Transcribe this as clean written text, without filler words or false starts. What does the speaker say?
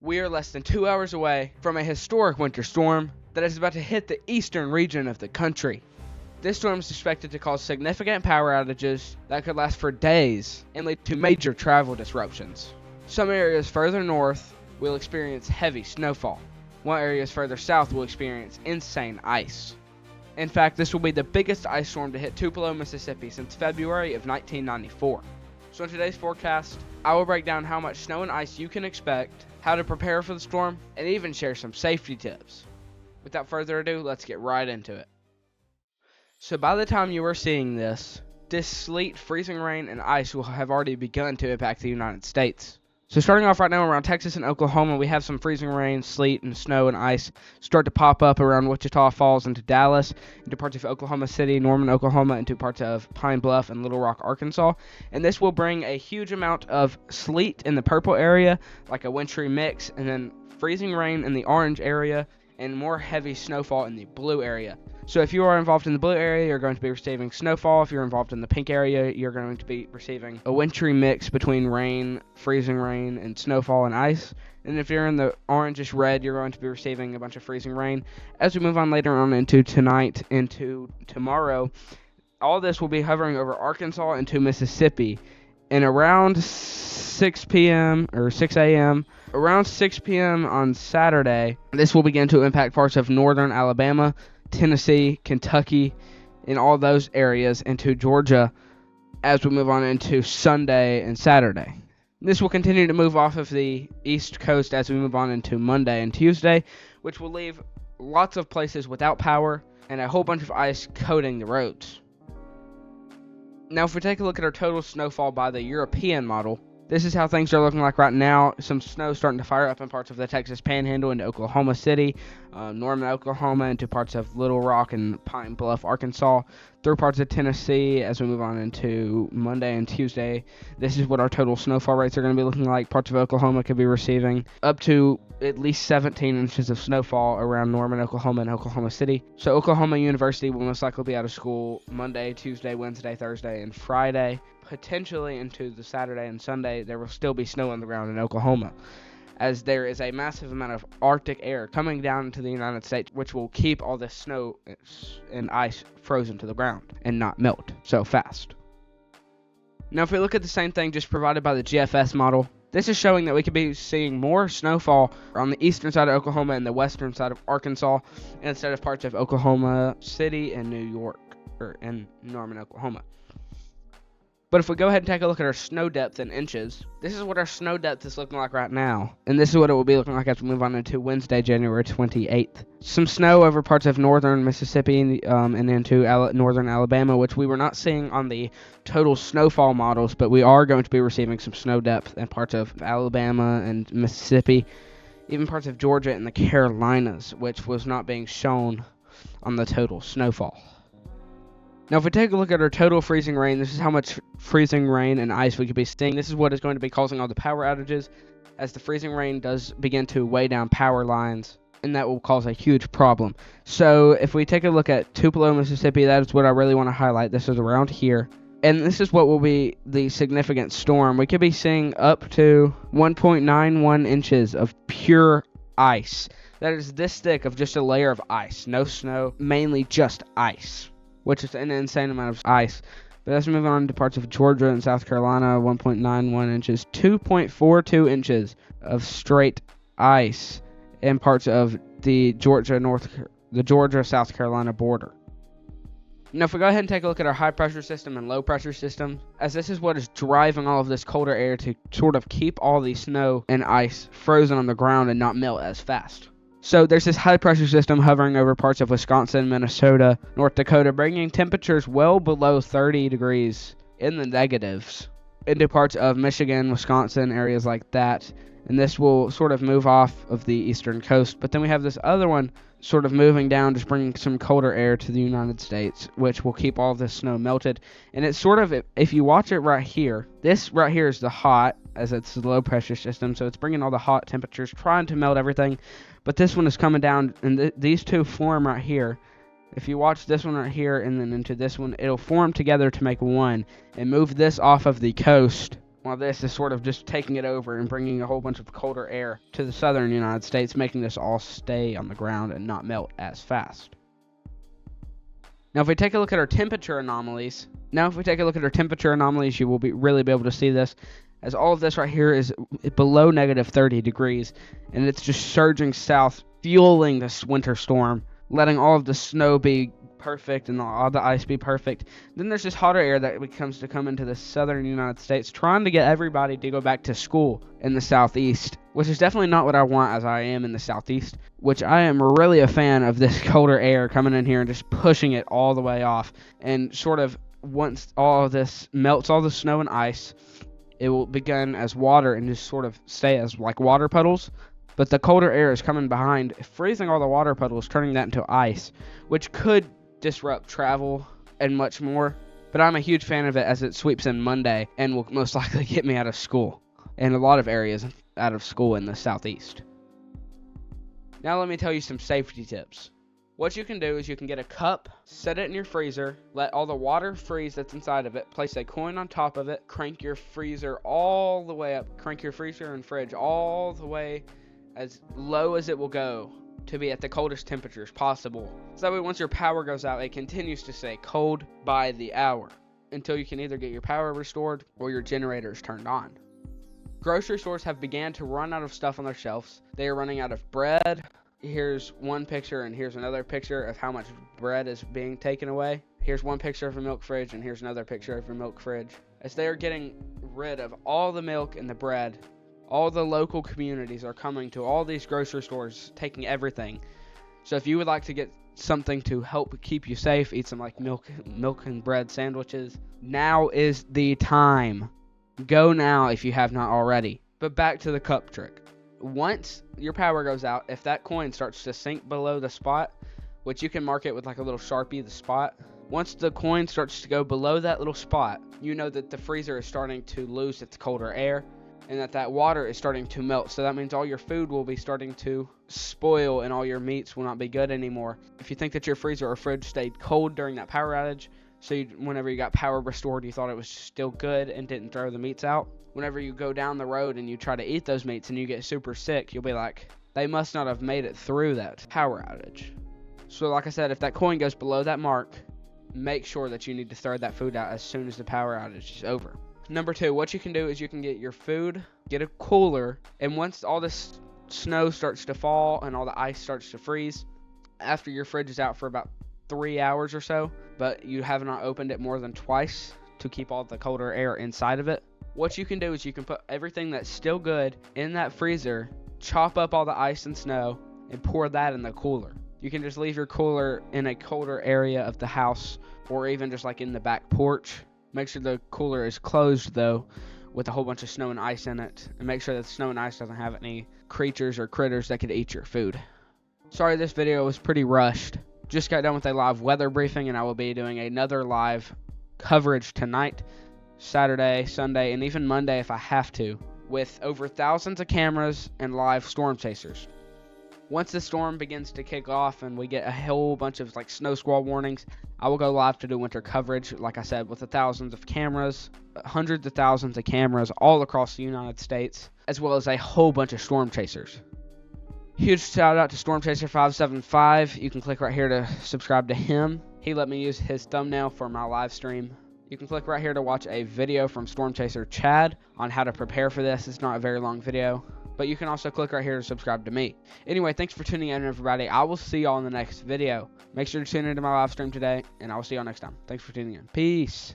We are less than 2 hours away from a historic winter storm that is about to hit the eastern region of the country. This storm is expected to cause significant power outages that could last for days and lead to major travel disruptions. Some areas further north will experience heavy snowfall, while areas further south will experience insane ice. In fact, this will be the biggest ice storm to hit Tupelo, Mississippi since February of 1994. So in today's forecast, I will break down how much snow and ice you can expect, how to prepare for the storm, and even share some safety tips. Without further ado, let's get right into it. So by the time you are seeing this sleet, freezing rain, and ice will have already begun to impact the United States. So starting off right now around Texas and Oklahoma, we have some freezing rain, sleet, and snow and ice start to pop up around Wichita Falls into Dallas, into parts of Oklahoma City, Norman, Oklahoma, into parts of Pine Bluff and Little Rock, Arkansas. And this will bring a huge amount of sleet in the purple area, like a wintry mix, and then freezing rain in the orange area, and more heavy snowfall in the blue area. So if you are involved in the blue area, you're going to be receiving snowfall. If you're involved in the pink area, you're going to be receiving a wintry mix between rain, freezing rain, and snowfall and ice. And if you're in the orangish red, you're going to be receiving a bunch of freezing rain. As we move on later on into tonight, into tomorrow, all this will be hovering over Arkansas into Mississippi. And around 6 p.m. or 6 a.m., around 6 p.m. on Saturday, this will begin to impact parts of northern Alabama, Tennessee, Kentucky, and all those areas into Georgia as we move on into Sunday and Saturday. This will continue to move off of the East Coast as we move on into Monday and Tuesday, which will leave lots of places without power and a whole bunch of ice coating the roads. Now, if we take a look at our total snowfall by the European model, this is how things are looking like right now. Some snow starting to fire up in parts of the Texas Panhandle into Oklahoma City, Norman, Oklahoma, into parts of Little Rock and Pine Bluff, Arkansas, through parts of Tennessee as we move on into Monday and Tuesday. This is what our total snowfall rates are going to be looking like. Parts of Oklahoma could be receiving up to at least 17 inches of snowfall around Norman, Oklahoma, and Oklahoma City. So Oklahoma University will most likely be out of school Monday, Tuesday, Wednesday, Thursday, and Friday. Potentially into the Saturday and Sunday, there will still be snow on the ground in Oklahoma, as there is a massive amount of Arctic air coming down into the United States, which will keep all this snow and ice frozen to the ground and not melt so fast. Now, if we look at the same thing just provided by the GFS model, this is showing that we could be seeing more snowfall on the eastern side of Oklahoma and the western side of Arkansas instead of parts of Oklahoma City and New York, or in Norman, Oklahoma. But if we go ahead and take a look at our snow depth in inches, this is what our snow depth is looking like right now. And this is what it will be looking like as we move on into Wednesday, January 28th. Some snow over parts of northern Mississippi and into northern Alabama, which we were not seeing on the total snowfall models, but we are going to be receiving some snow depth in parts of Alabama and Mississippi, even parts of Georgia and the Carolinas, which was not being shown on the total snowfall. Now, if we take a look at our total freezing rain, this is how much freezing rain and ice we could be seeing. This is what is going to be causing all the power outages, as the freezing rain does begin to weigh down power lines, and that will cause a huge problem. So, if we take a look at Tupelo, Mississippi, that is what I really want to highlight. This is around here, and this is what will be the significant storm. We could be seeing up to 1.91 inches of pure ice. That is this thick of just a layer of ice. No snow, mainly just ice, which is an insane amount of ice. But as we move on to parts of Georgia and South Carolina, 1.91 inches, 2.42 inches of straight ice in parts of the Georgia-South Carolina border. Now, if we go ahead and take a look at our high pressure system and low pressure system, as this is what is driving all of this colder air to sort of keep all the snow and ice frozen on the ground and not melt as fast. So there's this high pressure system hovering over parts of Wisconsin, Minnesota, North Dakota, bringing temperatures well below 30 degrees in the negatives into parts of Michigan, Wisconsin, areas like that. And this will sort of move off of the eastern coast. But then we have this other one sort of moving down, just bringing some colder air to the United States, which will keep all this snow melted. And it's sort of, if you watch it right here, this right here is the hot, as it's the low pressure system. So it's bringing all the hot temperatures, trying to melt everything. But this one is coming down, and these two form right here. If you watch this one right here and then into this one, it'll form together to make one and move this off of the coast while this is sort of just taking it over and bringing a whole bunch of colder air to the southern United States, making this all stay on the ground and not melt as fast. Now, if we take a look at our temperature anomalies, you will really be able to see this, as all of this right here is below negative 30 degrees, and it's just surging south, fueling this winter storm, letting all of the snow be perfect and all the ice be perfect. Then there's this hotter air that becomes to come into the southern United States, trying to get everybody to go back to school in the southeast, which is definitely not what I want, as I am in the southeast, which I am really a fan of this colder air coming in here and just pushing it all the way off. And sort of once all of this melts, all the snow and ice, it will begin as water and just sort of stay as like water puddles. But the colder air is coming behind, freezing all the water puddles, turning that into ice, which could disrupt travel and much more. But I'm a huge fan of it, as it sweeps in Monday and will most likely get me out of school, and a lot of areas out of school in the southeast. Now let me tell you some safety tips. What you can do is you can get a cup, set it in your freezer, let all the water freeze that's inside of it, place a coin on top of it, crank your freezer all the way up, crank your freezer and fridge all the way as low as it will go to be at the coldest temperatures possible. So that way once your power goes out, it continues to stay cold by the hour until you can either get your power restored or your generators turned on. Grocery stores have began to run out of stuff on their shelves. They are running out of bread. Here's one picture and here's another picture of how much bread is being taken away. Here's one picture of a milk fridge and here's another picture of a milk fridge. As they are getting rid of all the milk and the bread, all the local communities are coming to all these grocery stores, taking everything. So if you would like to get something to help keep you safe, eat some like milk and bread sandwiches, now is the time. Go now if you have not already. But back to the cup trick. Once your power goes out, if that coin starts to sink below the spot, which you can mark it with like a little Sharpie, the spot. Once the coin starts to go below that little spot, you know that the freezer is starting to lose its colder air and that water is starting to melt. So that means all your food will be starting to spoil and all your meats will not be good anymore. If you think that your freezer or fridge stayed cold during that power outage, so whenever you got power restored, you thought it was still good and didn't throw the meats out, whenever you go down the road and you try to eat those meats and you get super sick, you'll be like, they must not have made it through that power outage. So like I said, if that coin goes below that mark, make sure that you need to throw that food out as soon as the power outage is over. Number 2, what you can do is you can get your food, get a cooler, and once all this snow starts to fall and all the ice starts to freeze, after your fridge is out for about 3 hours or so, but you have not opened it more than twice to keep all the colder air inside of it, what you can do is you can put everything that's still good in that freezer, chop up all the ice and snow, and pour that in the cooler. You can just leave your cooler in a colder area of the house, or even just like in the back porch. Make sure the cooler is closed though, with a whole bunch of snow and ice in it, and make sure that the snow and ice doesn't have any creatures or critters that could eat your food. Sorry this video was pretty rushed. Just got done with a live weather briefing, and I will be doing another live coverage tonight, Saturday, Sunday, and even Monday if I have to, with over thousands of cameras and live storm chasers. Once the storm begins to kick off and we get a whole bunch of like snow squall warnings, I will go live to do winter coverage, like I said, with the thousands of cameras, hundreds of thousands of cameras all across the United States, as well as a whole bunch of storm chasers. Huge shout out to Storm Chaser 575. You can click right here to subscribe to him. He let me use his thumbnail for my live stream. You can click right here to watch a video from Storm Chaser Chad on how to prepare for this. It's not a very long video, but you can also click right here to subscribe to me. Anyway, thanks for tuning in, everybody. I will see y'all in the next video. Make sure to tune into my live stream today, and I will see y'all next time. Thanks for tuning in. Peace.